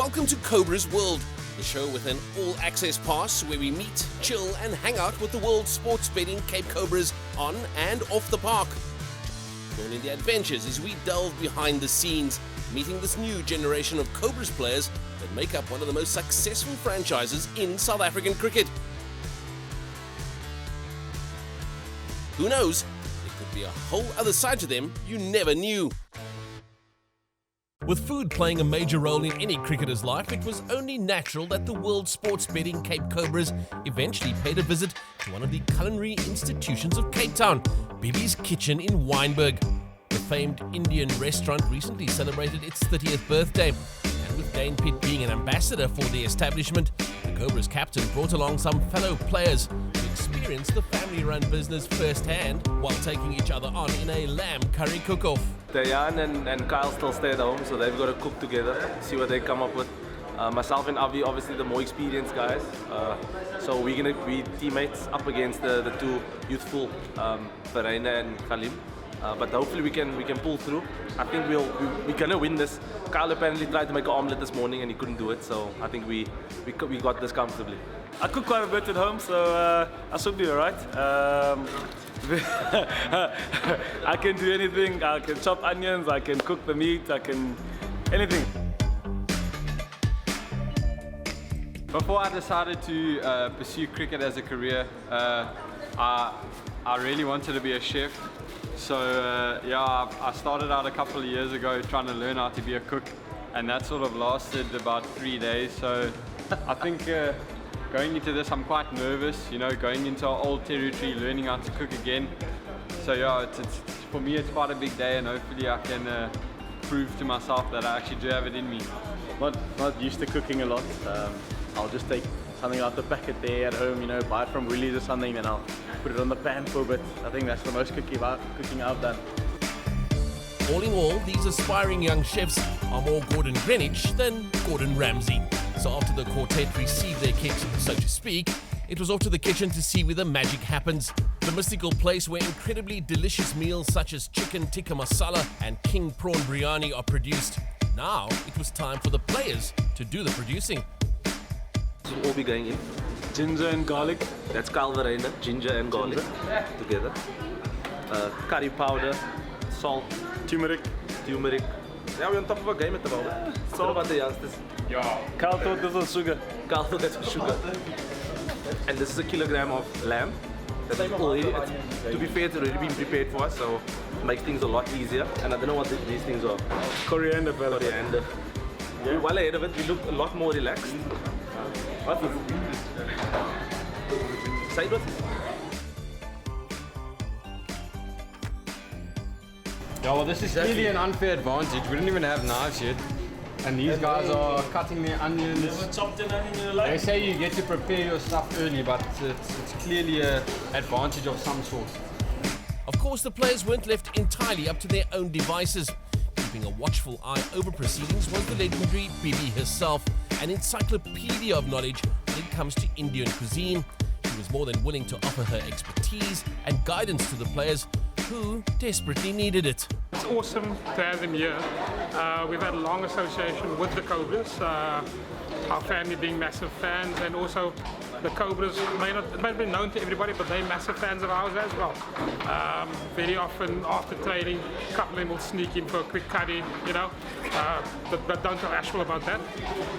Welcome to Cobras World, the show with an all-access pass where we meet, chill and hang out with the world's sports betting Cape Cobras on and off the park. Join in the adventures as we delve behind the scenes, meeting this new generation of Cobras players that make up one of the most successful franchises in South African cricket. Who knows, there could be a whole other side to them you never knew. With food playing a major role in any cricketer's life, it was only natural that the world sports betting Cape Cobras eventually paid a visit to one of the culinary institutions of Cape Town, Bibi's Kitchen in Wynberg. The famed Indian restaurant recently celebrated its 30th birthday, and with Dane Pitt being an ambassador for the establishment, the Cobras captain brought along some fellow players who experienced the family-run business firsthand while taking each other on in a lamb curry cook-off. Dayan and Kyle still stay at home, so they've got to cook together, see what they come up with. Myself and Avi, obviously the more experienced guys, so we're going to be teammates up against the two youthful, Verena and Khalim. But hopefully we can pull through. I think we're going to win this. Kyle apparently tried to make an omelette this morning and he couldn't do it, so I think we got this comfortably. I cook quite a bit at home, so I should be alright. I can do anything. I can chop onions, I can cook the meat, I can anything. Before I decided to pursue cricket as a career, I really wanted to be a chef. So I started out a couple of years ago trying to learn how to be a cook, and that sort of lasted about 3 days. So I think going into this, I'm quite nervous, going into our old territory, learning how to cook again. So it's for me, it's quite a big day, and hopefully I can prove to myself that I actually do have it in me. Not used to cooking a lot. I'll just take something out the packet there at home, buy it from Woolies or something, then I'll put it on the pan for a bit. I think that's the most cooking I've done. All in all, these aspiring young chefs are more Gordon Greenwich than Gordon Ramsay. So after the quartet received their kicks, so to speak, it was off to the kitchen to see where the magic happens. The mystical place where incredibly delicious meals such as chicken tikka masala and king prawn biryani are produced. Now it was time for the players to do the producing. This will all be going in. Ginger and garlic. That's Kyle Verena, ginger and garlic together. Curry powder, salt, Turmeric. Yeah, we're on top of our game at the moment. Salt about the youngsters. Kyle thought this was sugar. Kyle thought that was sugar. And this is a kilogram of lamb. That is already, to be fair, it's already been prepared for us, so it makes things a lot easier. And I don't know what these things are. Coriander powder. Coriander. Yeah. While ahead of it, we look a lot more relaxed. What's this? Side what? Yeah, well, this is clearly an unfair advantage. We don't even have knives yet. And these guys are cutting their onions. Never chopped an onion in your life? They say you get to prepare your stuff early, but it's clearly an advantage of some sort. Of course, the players weren't left entirely up to their own devices. Keeping a watchful eye over proceedings was the legendary Bibi herself, an encyclopedia of knowledge when it comes to Indian cuisine. She was more than willing to offer her expertise and guidance to the players who desperately needed it. It's awesome to have them here. We've had a long association with the Cobras, our family being massive fans, and also the Cobras it may not be known to everybody, but they're massive fans of ours as well. Very often after training, a couple of them will sneak in for a quick curry, but don't tell Ashwell about that.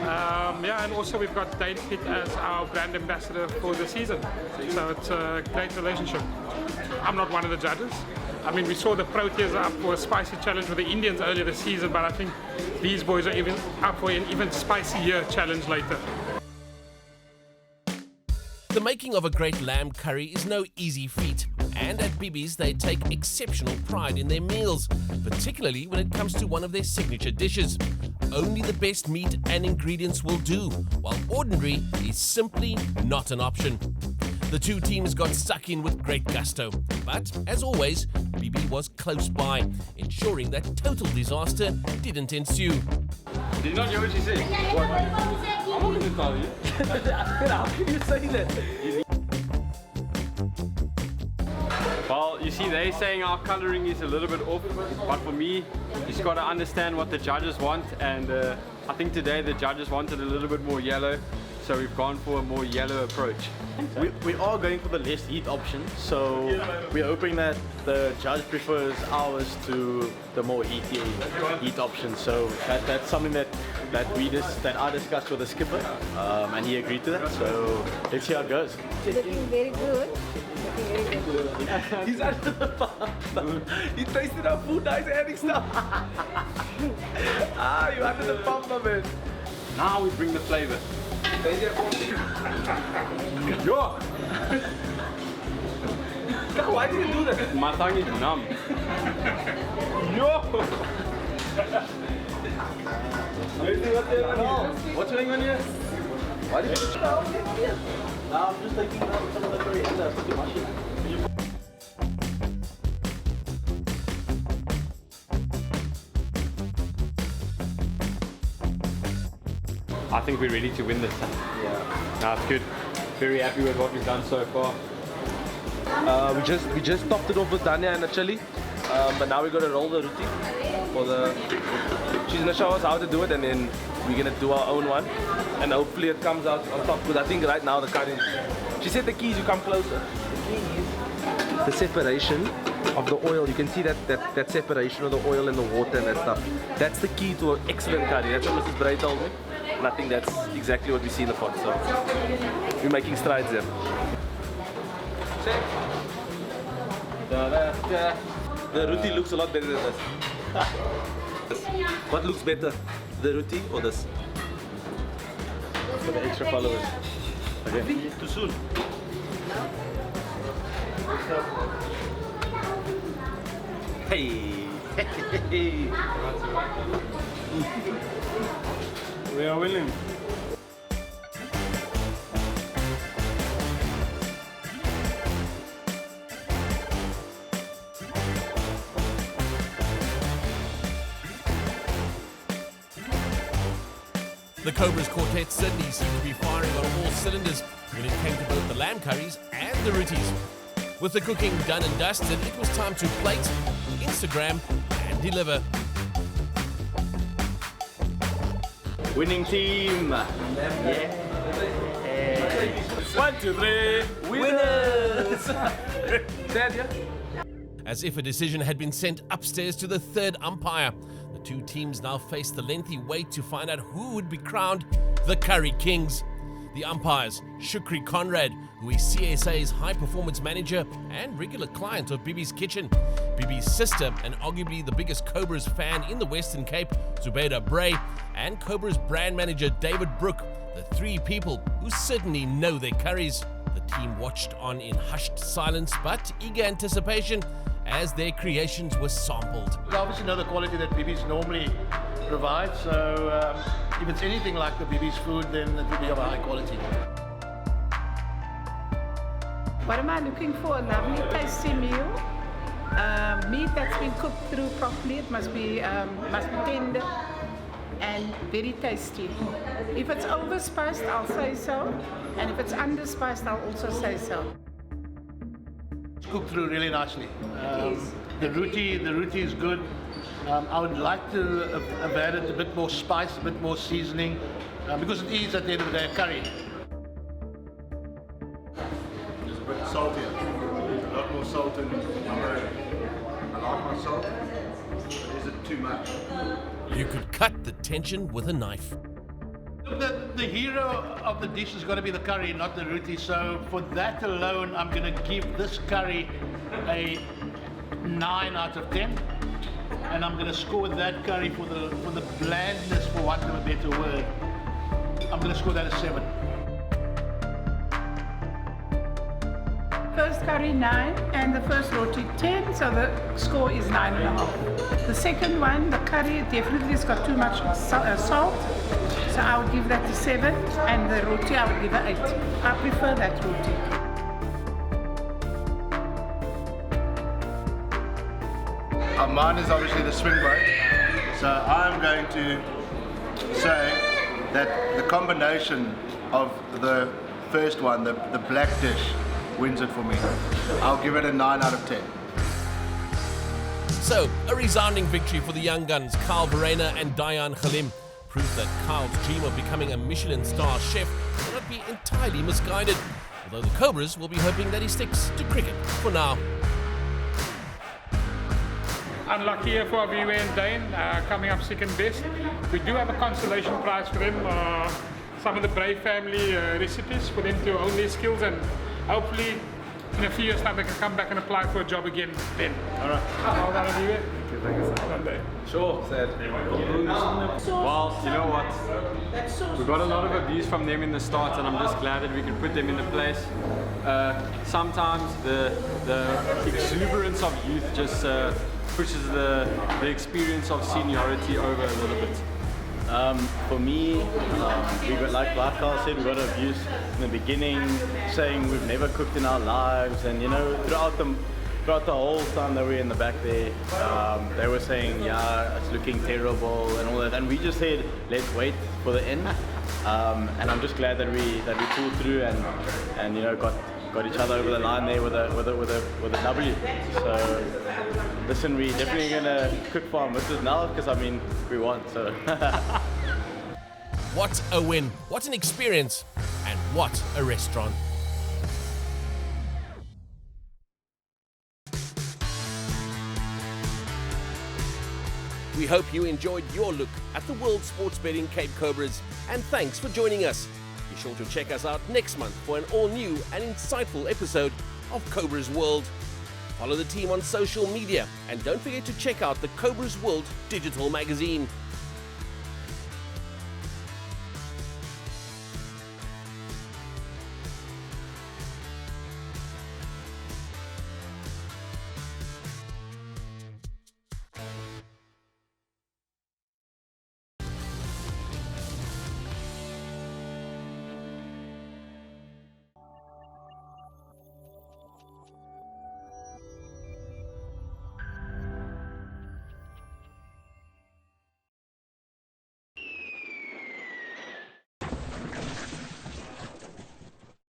And also we've got Dane Pitt as our brand ambassador for the season, so it's a great relationship. I'm not one of the judges. I mean, we saw the Proteas up for a spicy challenge with the Indians earlier this season, but I think these boys are even up for an even spicier challenge later. The making of a great lamb curry is no easy feat, and at Bibi's they take exceptional pride in their meals, particularly when it comes to one of their signature dishes. Only the best meat and ingredients will do, while ordinary is simply not an option. The two teams got stuck in with great gusto, but as always, Bibi was close by, ensuring that total disaster didn't ensue. Did you not hear what she said? What? I'm not going to call you. How can you say that? Well, you see, they're saying our coloring is a little bit off, but for me, you just got to understand what the judges want, and I think today the judges wanted a little bit more yellow, so we've gone for a more yellow approach. We are going for the less heat option, so we're hoping that the judge prefers ours to the more heat option. So that's something that I discussed with the skipper, and he agreed to that. So let's see how it goes. Looking very good. He's under the pump. He tasted our food, now he's adding stuff. You're under the pump, my man. Now we bring the flavor. Yo! Why did you do that? My tongue is numb. Yo! What's going on here? Why did you... I'm just taking out some of the coriander, put the mushroom. I think we're ready to win this. Yeah. No, it's good. Very happy with what we've done so far. We just topped it off with Danya and a chili, but now we're gonna roll the roti for the. She's gonna show us how to do it, and then we're gonna do our own one, and hopefully it comes out on top. Because I think right now the curry. She said the key is you come closer. The key is the separation of the oil. You can see that separation of the oil and the water and that stuff. That's the key to an excellent curry. That's what Mrs. Bray told me. And I think that's exactly what we see in the pot. So we're making strides there. Check. The roti looks a lot better than this. What looks better, the roti or this? For the extra followers. Okay. Too soon. Hey. We are winning. The Cobras quartet certainly seemed to be firing on all cylinders when it came to both the lamb curries and the rotis. With the cooking done and dusted, it was time to plate, Instagram, and deliver. Winning team! Yeah! 1, 2, 3, winners! As if a decision had been sent upstairs to the third umpire, the two teams now face the lengthy wait to find out who would be crowned the Curry Kings. The umpires, Shukri Conrad, who is CSA's high performance manager and regular client of Bibi's Kitchen, Bibi's sister and arguably the biggest Cobras fan in the Western Cape, Zubaida Bray, and Cobras brand manager David Brook, the three people who certainly know their curries. The team watched on in hushed silence but eager anticipation as their creations were sampled. We obviously know the quality that Bibi's normally provides, so if it's anything like the Bibi's food, then it will be of a high quality. What am I looking for? A lovely tasty meal. Meat that's been cooked through properly. It must be tender and very tasty. If it's overspiced, I'll say so, and if it's underspiced, I'll also say so. It's cooked through really nicely. The roti is good. I would like to have added a bit more spice, a bit more seasoning, because it is at the end of the day a curry. It's a bit salty. A lot more salt in I like my salt. But is it too much? You could cut the tension with a knife. The hero of the dish is going to be the curry, not the roti. So for that alone, I'm going to give this curry a 9 out of 10. And I'm going to score that curry for the blandness, for want of a better word. I'm going to score that a 7. First curry 9 and the first roti 10, so the score is 9.5. The second one, the curry, definitely has got too much salt, so I would give that a 7, and the roti I would give an 8. I prefer that roti. Mine is obviously the swing boat. So I'm going to say that the combination of the first one, the black dish, wins it for me. I'll give it a 9 out of 10. So, a resounding victory for the young guns, Kyle Verena and Dayan Khalim. Proof that Kyle's dream of becoming a Michelin star chef cannot be entirely misguided. Although the Cobras will be hoping that he sticks to cricket for now. Unlucky here for Aviwe and Dane, coming up second best. We do have a consolation prize for them. Some of the Brave family recipes for them to hone their skills, and hopefully in a few years' time they can come back and apply for a job again then. Alright. Well done, Aviwe. Thank you, sir. Sure, said. Well, you know what? We got a lot of abuse from them in the start, and I'm just glad that we can put them in the place. Sometimes the exuberance of youth just pushes the experience of seniority over a little bit. For me, we got, like Kyle said, we got abused in the beginning, saying we've never cooked in our lives, and you know, throughout the whole time that we were in the back there, they were saying, yeah, it's looking terrible and all that, and we just said, let's wait for the end. And I'm just glad that we pulled through and you know got each other over the line there with a W. So listen, we're definitely gonna cook for our missus now, because I mean we won. So What a win, what an experience, and what a restaurant. We hope you enjoyed your look at the World Sports Betting Cape Cobras, and thanks for joining us. Be sure to check us out next month for an all-new and insightful episode of Cobras World. Follow the team on social media, and don't forget to check out the Cobras World digital magazine.